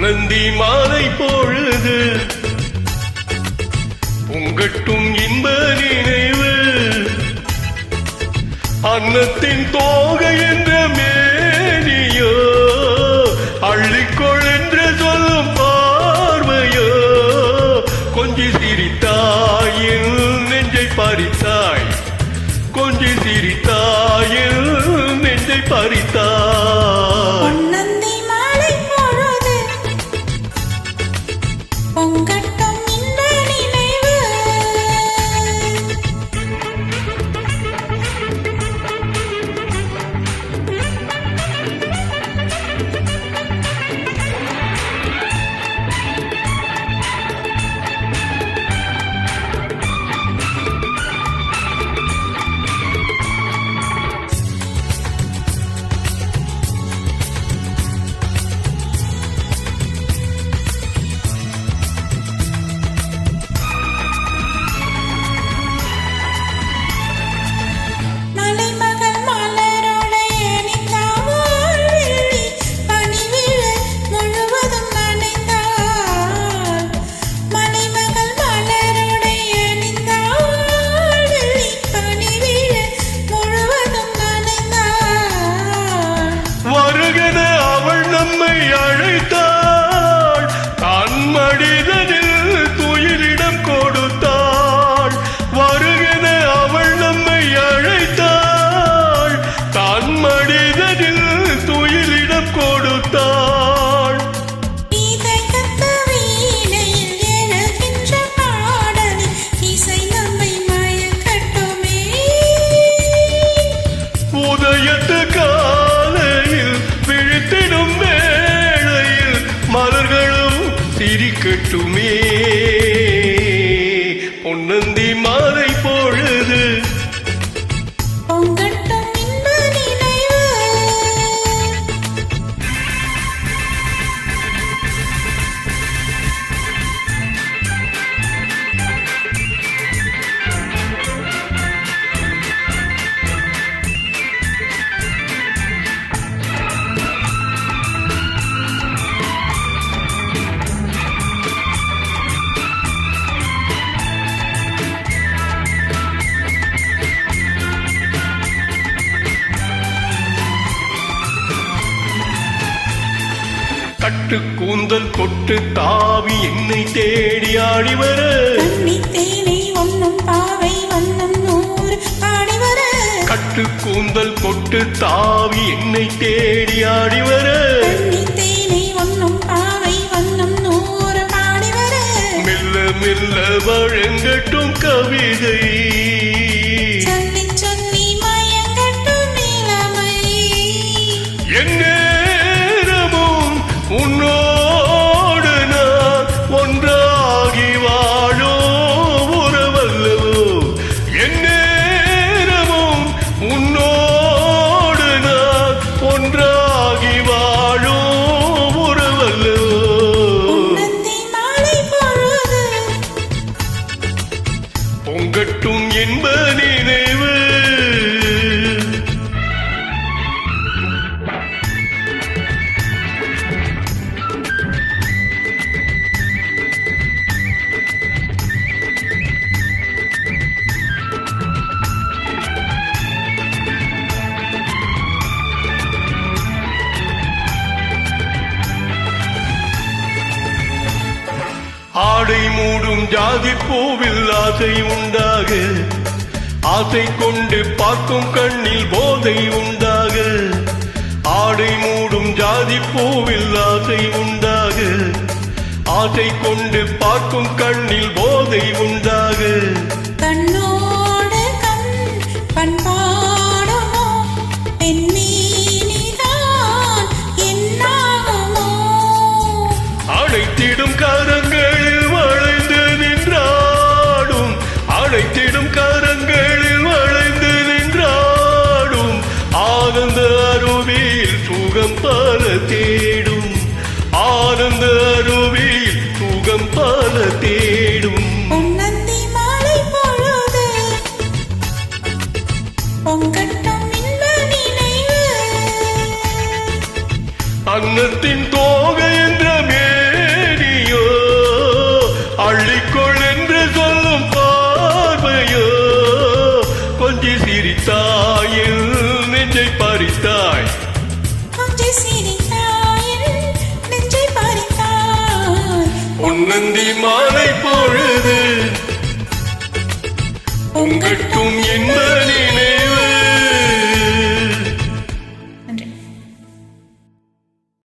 பொன்னந்தி மாலை பொழுது பொங்கட்டும் இன்ப நினைவு அன்னத்தின் தோகை என்ற மேனியோ அள்ளிக்கொள் என்று சொல்லும் பார்வையோ கொஞ்சி சிரித்தாயில் நெஞ்சை பறித்தாய் கொஞ்சி சிரித்தாயில் நெஞ்சை பறித்தாய் பொன்னந்தி மாலை பொழுது பொங்கட்டும் இன்ப நினைவு அழைத்தாள் தான் மனிதனில் துயிலிடம் கொடுத்தாள் வருகென அவள் நம்மை அழைத்தாள் தான் மனிதனில் துயிலிடம் கொடுத்தாள் உதயத்து காலையில் விழித்திடும் மலர்களும் சிரிக்கட்டுமே பொன்னந்தி மாலை பொழுது பொங்கட்டும் இன்ப நினைவு கட்டு கூந்தல் கொட்டு தாவி என்னை தேடி ஆடி வர தேனை ஒன்னும் பாவை வண்ணம் நூறு பாடி வர கட்டு கூந்தல் கொட்டு தாவி என்னை தேடி ஆடி வர தேனை ஒன்னும் பாவை வண்ணம் நூறு பாடி வர மெல்ல மெல்ல வழங்கட்டும் கவிதை சொல்லி சொல்லி மயங்கட்டும் நிலைமை என்ன உன்னோடு நான் ஒன்றாகி வாழோ உறவல்லவோ எந்நேரமும் உன்னோடு நான் ஒன்றாகி வாழோ உறவல்லவோ பொன்னந்தி மாலை பொழுது பொங்கட்டும் இன்ப நினைவு ஆடை மூடும் ஜாதி பூவில் ஆசை உண்டாக ஆசை கொண்டு பார்க்கும் கண்ணில் போதை உண்டாக ஆடை மூடும் ஜாதி பூவில் ஆசை உண்டாக ஆசை கொண்டு பார்க்கும் கண்ணில் போதை உண்டாக கண்ணோடு கண் பண்பாடுமோ பெண்ணீனிதான் என்னாகுமோ அழைத்திடும் கரங்களில் வளைந்து நின்றாடும் அழைத்திடும் கரங்களில் வளைந்து நின்றாடும் ஆனந்த அருவியில் சுகம் பல தேடும் ஆனந்த அருவியில் சுகம் பல தேடும் பொன்னந்தி மாலை பொழுது பொங்கட்டும் இன்ப நினைவு அன்னத்தின் தோகை என்ற